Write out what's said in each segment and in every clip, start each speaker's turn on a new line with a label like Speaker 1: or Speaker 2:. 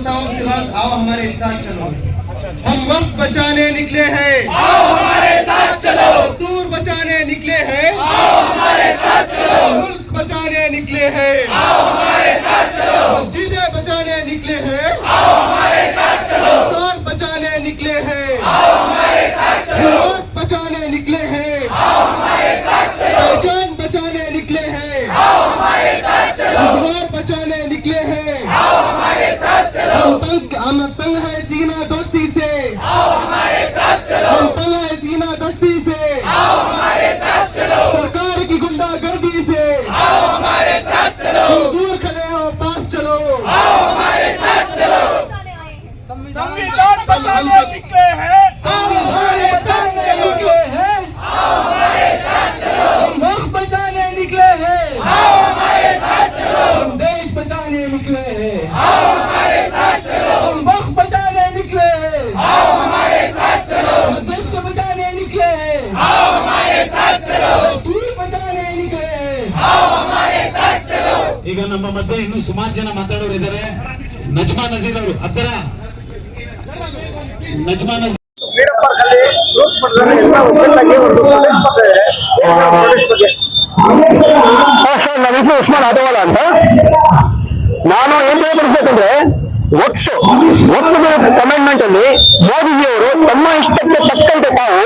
Speaker 1: बताओ उसके बाद आओ हमारे साथ चलो। हम वक्त बचाने निकले हैं,
Speaker 2: आओ हमारे साथ चलो।
Speaker 1: दस्तूर बचाने निकले हैं,
Speaker 2: आओ हमारे साथ चलो।
Speaker 1: मुल्क बचाने निकले हैं,
Speaker 2: आओ हमारे साथ चलो।
Speaker 1: मस्जिदें बचाने निकले हैं,
Speaker 2: आओ हमारे साथ चलो।
Speaker 1: इंसान बचाने निकले हैं,
Speaker 2: आओ हमारे साथ चलो।
Speaker 1: विरासत बचाने निकले हैं,
Speaker 2: आओ हमारे साथ चलो।
Speaker 1: पहचान बचाने निकले हैं,
Speaker 2: आओ हमारे साथ चलो।
Speaker 1: रोजगार बचाने निकले हैं।
Speaker 2: आओ हमारे साथ चलो।
Speaker 1: हम तंग है सीना दोस्ती से,
Speaker 2: आओ हमारे साथ चलो।
Speaker 1: हम तंग है सीना दोस्ती से,
Speaker 2: आओ हमारे साथ चलो।
Speaker 1: सरकार की गुंडागर्दी से,
Speaker 2: आओ हमारे साथ चलो।
Speaker 1: तो दूर खड़े हो पास चलो।
Speaker 2: आओ हमारे साथ चलो। संविधान बचाने निकले हैं,
Speaker 1: संविधान बचाने निकले हैं,
Speaker 2: आओ हमारे साथ चलो।
Speaker 1: हम वक्त बचाने निकले हैं,
Speaker 2: आओ हमारे साथ चलो।
Speaker 1: हम देश बचाने निकले हैं,
Speaker 2: आओ हमारे साथ चलो।
Speaker 1: हम वक्त बचाने निकले हैं,
Speaker 2: आओ हमारे साथ चलो।
Speaker 1: मदरसे बचाने निकले हैं,
Speaker 2: आओ हमारे साथ चलो।
Speaker 1: दस्तूर बचाने निकले हैं।
Speaker 2: आओ हमारे साथ चलो।
Speaker 3: ಈಗ ನಮ್ಮ ಮಧ್ಯೆ ಇನ್ನೂ ಸುಮಾರು ಜನ ಮಾತಾಡೋರು ಇದ್ದಾರೆ. ನಜ್ಮಾ ನಜೀರ್ ಅವರು ಹತ್ತಿರ ನಜ್ಮಾ ನಜೀರ್
Speaker 4: ನನ್ನ ಹೆಸರು ಉಸ್ಮಾನ್ ಆಟವಾಡ ಅಂತ. ನಾನು ಏನ್ ತಿಳಿಸ್ಬೇಕಂದ್ರೆ ವಕ್ಫ್ ಕಮೆಂಟ್ಮೆಂಟ್ ಅಲ್ಲಿ ಮೋದಿಜಿಯವರು ತಮ್ಮ ಇಷ್ಟಕ್ಕೆ ತಕ್ಕಂತೆ ತಾವು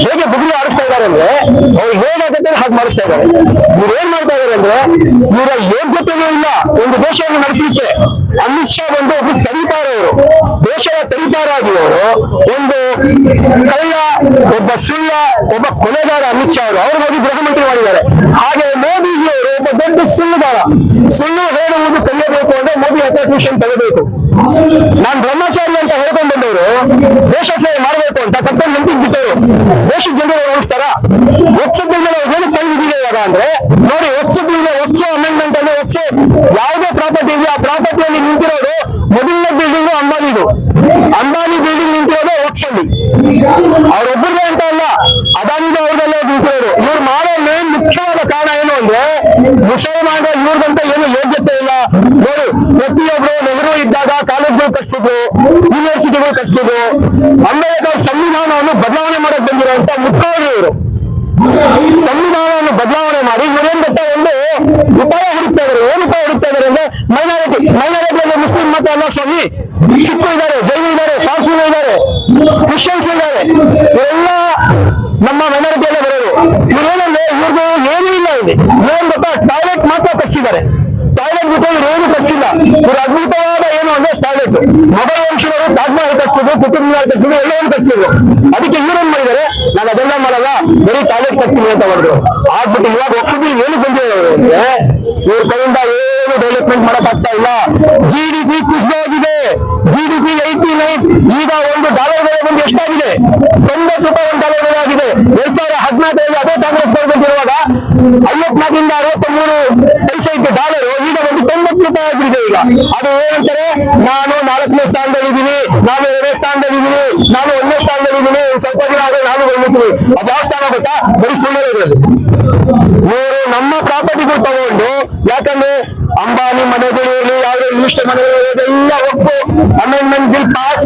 Speaker 4: ಹೇಗೆ ಬುಗುರಿ ಆಡಿಸ್ತಾ ಇದ್ದಾರೆ ಅಂದ್ರೆ ಅವ್ರು ಹೇಗಾಗುತ್ತೆ ಹಾಗೆ ಮಾಡಿಸ್ತಾ ಇದ್ದಾರೆ. ಇವ್ರು ಏನ್ ಮಾಡ್ತಾ ಇದಾರೆ ಅಂದ್ರೆ ಇವರ ಯೋಗ್ಯತೆಯೂ ಇಲ್ಲ ಒಂದು ದೇಶವನ್ನು ನಡೆಸಲಿಕ್ಕೆ. ಅಮಿತ್ ಶಾ ಬಂದು ಒಬ್ಬ ತಡಿಪಾರವರು, ದೇಶದ ತಡಿಪಾರಾಗಿ ಅವರು ಒಂದು ಕಳ್ಳ, ಒಬ್ಬ ಸುಳ್ಳ, ಒಬ್ಬ ಕೊಲೆಗಾರ ಅಮಿತ್ ಶಾ ಅವರು ಅವ್ರಿಗಾಗಿ ಗೃಹ ಮಂತ್ರಿ ಮಾಡಿದ್ದಾರೆ. ಹಾಗೆ ಮೋದಿಜಿಯವರು ಒಬ್ಬ ದೊಡ್ಡ ಸುಳ್ಳುಗಾರ, ಸುಳ್ಳು ಹೇಳುವುದು ಕಲಿಯಬೇಕು ಅಂದ್ರೆ ಮೋದಿ ಹತ್ರ ಟ್ಯೂಷನ್ ತಗೋಬೇಕು. ನಾನ್ ಬ್ರಹ್ಮಚಾರಿ ಅಂತ ಹೇಳ್ಕೊಂಡು ಬಂದವರು ದೇಶ ಸೇವೆ ಮಾಡಬೇಕು ಅಂತ ಕರ್ಕೊಂಡು ನಂಬಿಕೆ ಬಿಟ್ಟವರು ದೇಶದ ಜನರು ಉಳಿಸ್ತಾರ. ವಕ್ಫದಿಂದ ನಾವು ಹೇಗೆ ಕೈಬಿದ್ದೀವಿ ಇವಾಗ ಅಂದ್ರೆ ನೋಡಿ, ವಕ್ಫದಿಂದ ವಕ್ಫ್ ಅಮೆಂಡ್ಮೆಂಟ್ ಅಂದ್ರೆ ವಕ್ಫ್ ಯಾವುದೇ ಪ್ರಾಪರ್ಟಿ ಇದೆ ಆ ಪ್ರಾಪರ್ಟಿಯಲ್ಲಿ ನಿಂತಿರೋದು ಮೊದಲನೇ ಬಿಲ್ಡಿಂಗ್ ಅಂಬಾನಿದು. ಅಂಬಾನಿ ಬಿಲ್ಡಿಂಗ್ ನಿಂತಿರೋದು ವಕ್ಫ್ ಅಲ್ಲಿ. ಅವರೊಬ್ಬರದೇ ಅಂತ ಅಲ್ಲ, ಅದಾನಿದು ಅವ್ರದಲ್ಲೇ ನಿಂತಿರೋರು. ಇವ್ರು ಮಾಡೋ ಮೇನ್ ಮುಖ್ಯವಾದ ಕಾರಣ ಏನು ಅಂದ್ರೆ ಮುಸಲ್ಮಾನ ಇವ್ರಿಗಂತ ಏನು ಯೋಗ್ಯತೆ ಇಲ್ಲ. ನೋಡಿ, ಪ್ರತಿಯೊಬ್ಬರು ನೆಹರು ಇದ್ದಾಗ ಕಾಲೇಜ್ಗಳು ಕಟ್ಸಿದ್ರು, ಯೂನಿವರ್ಸಿಟಿಗಳು ಕಟ್ಸಿದ್ರು. ಅಂಬೇಡ್ಕರ್ ಸಂವಿಧಾನವನ್ನು ಬದಲಾವಣೆ ಮಾಡಕ್ ಬಂದಿರುವಂತ ಮುಖ್ಯವಾಗಿ ಇವರು ಸಂವಿಧಾನವನ್ನು ಬದಲಾವಣೆ ಮಾಡಿ ಇವರೇನ್ ಗೊತ್ತಾ ಒಂದು ಉಪಾಯ ಹುಡುಕ್ತಾ ಇದ್ದಾರೆ. ಏನು ಉಪಾಯ ಹುಡುಕ್ತಾ ಇದ್ದಾರೆ ಅಂದ್ರೆ ಮೈನಾರಿಟಿ ಅಂದ್ರೆ ಮುಸ್ಲಿಂ ಮತ ಅಲ್ಲ ಸ್ವಾಮಿ, ಸಿಕ್ಕು ಇದ್ದಾರೆ, ಜೈನ ಇದ್ದಾರೆ, ಪಾರ್ಸಿಗಳು ಇದ್ದಾರೆ, ಕ್ರಿಶ್ಚಿಯನ್ಸ್ ಇದ್ದಾರೆ, ಇವರೆಲ್ಲ ನಮ್ಮ ಮೈನಾರಿಟಿಯಲ್ಲೇ ಬರೋರು. ಇವ್ರೇನಂದ್ರೆ ಇವ್ರದ್ದು ಏನೂ ಇಲ್ಲ ಇಲ್ಲಿ. ಏನ್ ಗೊತ್ತಾ ಟಾಯ್ಲೆಟ್ ಮಾತ್ರ ಕಟ್ಸಿದ್ದಾರೆ. ಟಾಯ್ಲೆಟ್ ಬಿಟ್ಟು ಇವ್ರು ಏನು ಕಟ್ಸಿಲ್ಲ. ಇವ್ರ ಅದ್ಭುತವಾದ ಏನು ಅಂದ್ರೆ ಟಾಯ್ಲೆಟ್. ಮೊದಲ ವಂಶದವರು ತಾಜ್ಮಹಲ್ ಕಟ್ಸಿದ್ರು, ಕುತುಬ್ ಮಿನಾರ್ ಕಟ್ಸಿದ್ರು, ಎಲ್ಲವನ್ನು ಕಟ್ಸಿದ್ರು. ಅದಕ್ಕೆ ಇವ್ರೇನ್ ಮಾಡಿದ್ದಾರೆ, ನಾನು ಅದೆಲ್ಲ ಮಾಡಲ್ಲ ಬರೀ ಟಾಯ್ಲೆಟ್ ಕಟ್ತೀನಿ ಅಂತ ಮಾಡಿದ್ರು. ಆಗ್ಬಿಟ್ಟು ಇವಾಗ ವಕ್ಫ್ಗೆ ಏನು ಬಂದಿರೋರು ಅಂದ್ರೆ ಇವ್ರ ಕೈಯಿಂದ ಏನು ಡೆವಲಪ್ಮೆಂಟ್ ಮಾಡಕ್ ಆಗ್ತಾ ಇಲ್ಲ. GDP ಕುಸಿದೋಗಿದೆ. GDP 89. ಈಗ $1 ಬೆಲೆ ಬಂದು ಎಷ್ಟಾಗಿದೆ? $90 $1 ಆಗಿದೆ. 2014 ಅದೇ ಕಾಂಗ್ರೆಸ್ ಬಂದಿರುವಾಗ 54ರಿಂದ 63 ಪೈಸೆ ಇತ್ತು ಡಾಲರ್, ಈಗ ಒಂದು $90 ಆಗ್ಬಿಟ್ಟಿದೆ. ಈಗ ಅದು ಏನಂತಾರೆ, ನಾನು 4ನೇ ಸ್ಥಾನದಲ್ಲಿದ್ದೀನಿ, ನಾನು 2ನೇ ಸ್ಥಾನದಲ್ಲಿದ್ದೀನಿ, ನಾನು 1ನೇ ಸ್ಥಾನದಲ್ಲಿದ್ದೀನಿ, ಸ್ವಲ್ಪ ದಿನ ಆದ್ರೆ ನಾನು ಬಂದಿದ್ದೀನಿ. ಅದು ಯಾವ ಸ್ಥಾನ ಗೊತ್ತಾ? ಬರೀ ಸುಳ್ಳು ಇರೋದು. ಇವರು ನಮ್ಮ ಪ್ರಾಪರ್ಟಿಗಳು ತಗೊಂಡು, ಯಾಕಂದ್ರೆ ಅಂಬಾನಿ ಮನೆಗಳು ಇರಲಿ, ಯಾವುದೇ ಮಿನಿಸ್ಟರ್ ಮನೆಗಳು ಎಲ್ಲ ವಕ್ಫ್ ಅಮೆಂಡ್ಮೆಂಟ್ ಬಿಲ್ ಪಾಸ್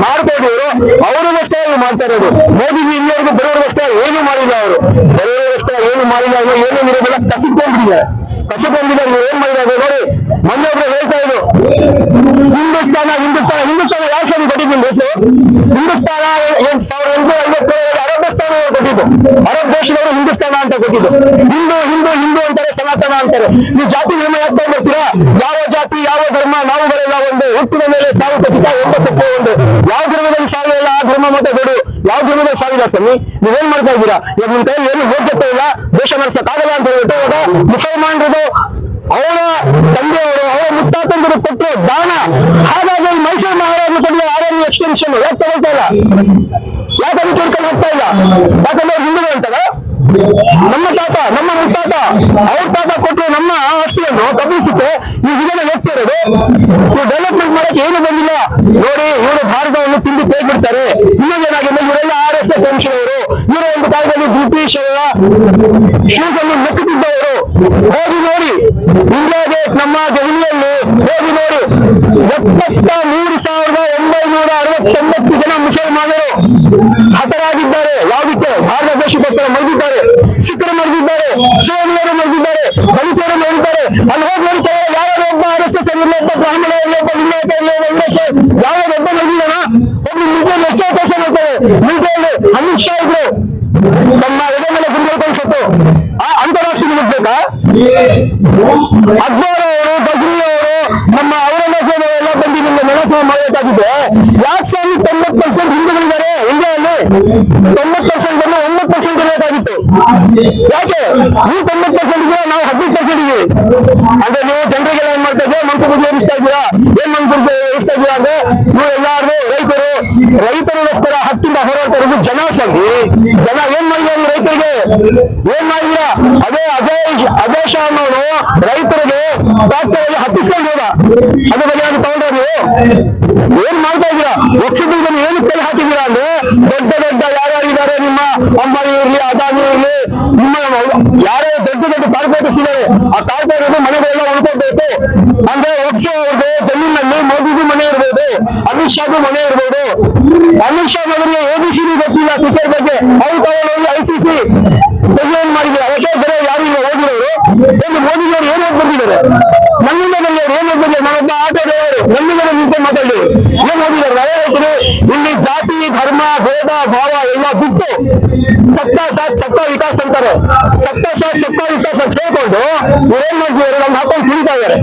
Speaker 4: ಮಾಡ್ಕೊಂಡಿದ್ರು. ಅವರಿಗೋಸ್ಕರ ಇವ್ರು ಮಾಡ್ತಾ ಇರೋದು. ಮೋದಿಜಿ ಇಲ್ಲಿವರೆಗೂ ಬರೋರಿಗೋಸ್ಕರ ಏನು ಮಾಡಿಲ್ಲ. ಅವರು ಬರೋರಿಗೋಸ್ಕರ ಏನು ಮಾಡಿಲ್ಲ ಅಂದ್ರೆ ಏನೇನು ಇರೋದಿಲ್ಲ ಕಸಿಕೊಂಡಿದ್ದಾರೆ. ಇವ್ರು ಏನ್ ಮಾಡಿದ್ದಾರೆ ನೋಡಿ, ಮೊನ್ನೆ ಒಬ್ರು ಹೇಳ್ತಾ ಇದ್ರು ಹಿಂದೂಸ್ತಾನ ಯಾವ ಸರಿ ಕೊಟ್ಟಿದ್ದೀನಿ ಹೆಸರು? ಹಿಂದೂಸ್ತಾನ 1857 ಅರಬ್ ಸ್ಥಾನ ಕೊಟ್ಟಿದ್ದು. ಅರಬ್ ದೇಶದವರು ಹಿಂದೂಸ್ತಾನ ಅಂತ ಕೊಟ್ಟಿದ್ದು. ಹಿಂದೂ ಅಂತಾರೆ, ಸನಾತನ ಅಂತಾರೆ. ನೀವು ಜಾತಿ ಧರ್ಮ ಯಾಕೆ ಬರ್ತೀರಾ? ಯಾವ ಜಾತಿ ಯಾವ ಧರ್ಮ ನಾವುಗಳೆಲ್ಲ ಒಂದು. ಹುಟ್ಟಿನ ಮೇಲೆ ಸಾವು ಖಚಿತ, ಒಂದು ಸತ್ಯ ಒಂದು. ಯಾವ ಧರ್ಮದಲ್ಲಿ ಸಾವಿಲ್ಲ ಆ ಧರ್ಮ ಮತ್ತೆ ಕೊಡು. ಯಾವ ಧರ್ಮದಲ್ಲಿ ಸಾವಿಲ್ಲ ಸ್ವಾಮಿ, ನೀವೇನ್ ಮಾಡ್ತಾ ಇದ್ದೀರಾ? ಇವಾಗ ನಿಮ್ ಕೈ ಏನು ಯೋಗ್ಯತೆ ಇಲ್ಲ, ದೇಶ ನಡೆಸಕ್ಕಾಗಲ್ಲ ಅಂತ ಹೇಳ್ಬಿಟ್ಟು ಇವಾಗ ಮುಸಲ್ಮಾನರದು ಅವರ ತಂದೆಯವರು ಅವರ ಮುತ್ತಾತಂದರು ಕೊಟ್ಟರು ದಾನ. ಹಾಗಾಗಿ ಮೈಸೂರು ಮಹಾರಾಜರು ಕೊಡುವ RNU ಎಕ್ಸ್ಟೆನ್ಷನ್ ಯಾಕೆ ತಗೊಳ್ತಾ ಇಲ್ಲ? ಯಾಕೆ ಅದು ತಿಳ್ಕೊಂಡು ಹೋಗ್ತಾ ಇಲ್ಲ? ಯಾಕಂದ್ರೆ ಹಿಂದೂ ಅಂತಾರ ನಮ್ಮ ತಾತ, ನಮ್ಮ ಮುತ್ತಾತ, ಅವ್ರ ತಾತ ಕೊಟ್ಟರು ನಮ್ಮ ಆಸ್ತಿಯನ್ನು ಕಬ್ಬಿಸಿಕ್ಕೆ ಈ ಇದನ್ನ ಹೋಗ್ತಾ ಇರೋದು. ಇವ್ರು ಡೆವಲಪ್ಮೆಂಟ್ ಮಾಡಕ್ಕೆ ಏನು ಬಂದಿಲ್ಲ. ನೋಡಿ, ಇವರು ಭಾರತವನ್ನು ತಿಂದು ಕೈಬಿಡ್ತಾರೆ. ಇನ್ನೊಂದೇನಾಗಿದೆ, ಇವರೆಲ್ಲ RSS ವಂಶದವರು. ಇವರ ಒಂದು ಕಾಲದಲ್ಲಿ ಬ್ರಿಟಿಷ್ ಶೂಸನ್ನು ನೆಕ್ಕುತ್ತಿದ್ದವರು. ಹೋಗಿ ನೋಡಿ ಇಂಡಿಯಾ ಗೇಟ್ ನಮ್ಮ ದೆಹಲಿಯಲ್ಲಿ ಹೋಗಿ ನೋಡಿ. 73,969 ಜನ ಮುಸಲ್ಮಾನರು ಹತರಾಗಿದ್ದಾರೆ. ಯಾವುದಕ್ಕೆ? ಭಾರತ ದೇಶಕ್ಕೋಸ್ಕರ ಮರೆದಿದ್ದಾರೆ. ಸಿಖ್ಖರು ಮರೆದಿದ್ದಾರೆ, ಶಿವನಿಯರು ಮರೆದಿದ್ದಾರೆ, ದಲಿತರು ಮರೆದಿದ್ದಾರೆ. ಅಲ್ಲಿ ಹೋಗಿ ನೋಡ್ತಾರೆ, ಯಾರೊಬ್ಬ RSS ಇರ್ಲಪ್ಪ, ಬ್ರಾಹ್ಮಣ ಇರ್ಲಪ್ಪ, ಲಿಂಗಾಯತ ಇರ್ಲಪ್ಪ, ಯಾರೊಬ್ಬ ಮರೆದಿದ್ದಾನ? ಒಬ್ರು ಮುಸ್ಲಿಂ ಎಷ್ಟೋ ಕೆಲಸ ಮಾಡ್ತಾರೆ. ಅಮಿತ್ ಶಾ ಇದ್ರು ತಮ್ಮ ಎದೆ ಮೇಲೆ ಗುಂಡಿಡ್ಕೊಂಡು ಸತ್ತು ಅಂತಾರಾಷ್ಟ್ರೀಯ ಮುಟ್ಬೇಕಾ? ಅಕ್ಬರ್ ಅವರು, ಗಜ್ನಿ ಅವರು, ನಮ್ಮ ಔರಂಗಜೇಬ್ ಎಲ್ಲ ಬಂದು ನಿಮ್ಮ ನೆಲಸ ಮಾಡಬೇಕಾಗಿದೆ. ಯಾಕೆ ಸ್ವಾಮಿ 90% ಹಿಂದೂಗಳಿದ್ದಾರೆ ಇಂಡಿಯಾದಲ್ಲಿ? 90% ಬಂದು 90% ಇರಬೇಕಾಗಿತ್ತು. ಯಾಕೆ ನೀವು 90% ಇದೆ, ನಾವು 15% ಇದೀವಿ ಅಂದ್ರೆ ನೀವು ಜನರಿಗೆ ಏನ್ ಮಾಡ್ತಾ ಇದ್ದೀರಾ? ಮಂತ್ರಿ ಏರಿಸ್ತಾ ಇದ್ದೀರಾ? ಏನ್ ಮಂತ್ರಿ ಏರಿಸ್ತಾ ಇದ್ದೀರಾ ಅಂದ್ರೆ ನೀವು ಎಲ್ಲಾರು ರೈತರಿಗೋಸ್ಕರ ಹತ್ತಿಂದ ಹೋರಾಡ್ತಾ ಜನ ಸಂಗಿ ಜನ ಏನ್ ಮಾಡಿದ್ರು ರೈತರಿಗೆ? ಏನ್ ಮಾಡಿದ್ರ? ಅದೇ ಶಾ ಅನ್ನೋನು ರೈತರಿಗೆ ಟ್ರಾಕ್ಟರ್ ಹತ್ತಿಸ್ಕೊಂಡು ಹೋದ. ಅದ್ರ ಬಗ್ಗೆ ಅದು ತಗೊಂಡ್ರೆ ನೀವು ಏನ್ ಮಾಡ್ತಾ ಇದ್ದೀರಾ? ಲಕ್ಷದಲ್ಲಿ ಏನು ತಲೆ ಹಾಕಿದ್ದೀರಾ ಅಂದ್ರೆ ದೊಡ್ಡ ಯಾರ್ಯಾರಿದ್ದಾರೆ ನಿಮ್ಮ ಅಂಬಾನಿ ಇರ್ಲಿ, ಅದಾನಿ ಇರ್ಲಿ, ನಿಮ್ಮ ಯಾರೇ ದೊಡ್ಡ ಕಾರ್ಪೊರೇಟರ್ಸ್ ಇದ್ದಾರೆ, ಆ ಕಾರ್ಪೊರೇಟರ್ ಮನೆಗಳೆಲ್ಲ ಉಳ್ಕೊಬೇಕು ಅಂದ್ರೆ ವರ್ಷ ಅವ್ರಿಗೆ ಜಮೀನಲ್ಲಿ ಮೋದಿಗೂ ಮನೆ ಇರ್ಬೋದು, ಅಮಿತ್ ಶಾಗೂ ಮನೆ ಇರ್ಬೋದು. ಅಮಿತ್ ಶಾ ಅವರಿಗೆ ABCD ಗೊತ್ತಿಲ್ಲ ಕ್ರಿಕೆಟ್ ಬಗ್ಗೆ, ಅವ್ರು ತಗೊಂಡೋಗಿ ICC ಡೆಸಿಷನ್ ಮಾಡಿದ್ದಾರೆ. ಯಾಕೆ ಬರೋ ಯಾರು ಇಲ್ಲ ಓದಿರೋರು? ಒಂದು ಮೋದಿಯವರು ಏನಾಗಿ ಬಂದಿದ್ದಾರೆ? ನಮ್ಮಿಂದ ಬಂದವರು ಏನಾಗಿ ಬಂದಿದ್ದಾರೆ? ನಾನೊಬ್ಬ ಆಟೋ ಡ್ರೈವರು, ನಮ್ಮಿಂದ ನಿಂತೆ ಮಾತಾಡಿದ್ರು ಏನ್ ಓದಿದ್ದಾರೆ? ನಾನು ಹೇಳ್ತೀನಿ, ಇಲ್ಲಿ ಜಾತಿ ಧರ್ಮ ಭೇದ ಭಾವ ಎಲ್ಲ ಬಿಟ್ಟು ಸತ್ತಾ ಸಾಥ್ ಸತ್ತಾ ವಿಕಾಸ್ ಅಂತಾರೆ. ಸತ್ತಾ ಸಾಥ್ ಸತ್ತಾ ವಿಕಾಸ್ ಅಂತ ಹೇಳ್ಕೊಂಡು ಇವ್ರೇನ್ ಮಾಡ್ತಿದ್ದಾರೆ? ನಮ್ಮ ಹಾಕೊಂಡು ತಿಳಿತಾ ಇದ್ದಾರೆ.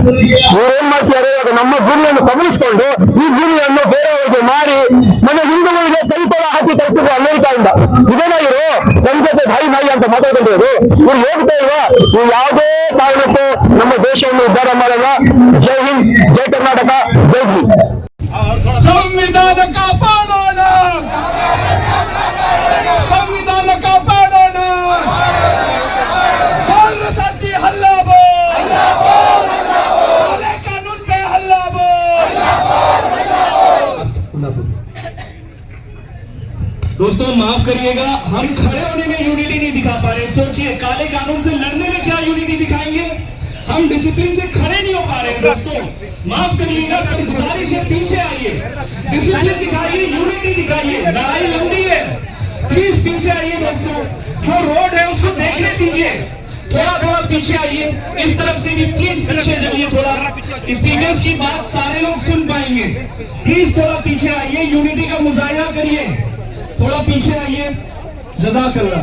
Speaker 4: ಇವ್ರೇನ್ ಮಾಡ್ತಿದ್ದಾರೆ? ಅದು ನಮ್ಮ ಭೂಮಿಯನ್ನು ಕಬಳಿಸ್ಕೊಂಡು ಈ ಭೂಮಿಯನ್ನು ಬೇರೆಯವರಿಗೆ ಮಾರಿ ನಮ್ಮ ಹಿಂದೂಗಳಿಗೆ ಕೈತೊಳ ಹಾಕಿ ಕಳಿಸಿದ್ರು ಅಮೆರಿಕಾದಿಂದ. ಇದೇನಾಗಿರೋ ನಮ್ ಜೊತೆ ಭಾಯಿ ಅಂತ ಮಾತಾಡಿದ್ರು. ಇವ್ರು ಹೋಗ್ತಾ ಇಲ್ವಾ? ನೀವು ಯಾವುದೇ ಕಾರಣಕ್ಕೂ ನಮ್ಮ ದೇಶವನ್ನು ಉದ್ಧಾರ ಮಾಡಲ್ಲ. ಜೈ ಹಿಂದ್, ಜೈ ಕರ್ನಾಟಕ, ಜೈ ಹಿಂದ್.
Speaker 2: ಸಂವಿಧಾನ ಕಾಪಾಡೋಣ, ಸಂವಿಧಾನ ಕಾಪಾಡೋಣ. बोल साथी हल्ला बोल, बोले कानून पे हल्ला बोल.
Speaker 3: दोस्तों माफ करिएगा, हम खड़े होने में यूनिटी नहीं दिखा पा रहे. सोचिए, काले कानून से लड़ने में क्या यूनिटी दिखाएंगे? हम डिसिप्लिन से खड़े नहीं हो पा रहे हैं. दोस्तों माफ करिएगा, पर गुजारिश है पीछे आइए, डिसिप्लिन दिखाइए, यूनिटी दिखाइए. लड़ाई लंबी है, प्लीज पीछे आइए. दोस्तों जो रोड है उसको देखने दीजिए, थोड़ा पीछे आइए. इस तरफ से भी प्लीज पीछे जाइए. थोड़ा स्पीकर्स की बात सारे लोग सुन पाएंगे. प्लीज थोड़ा पीछे आइए, यूनिटी का मुजाहिरा करिए. थोड़ा पीछे आइए. जज़ाकल्लाह.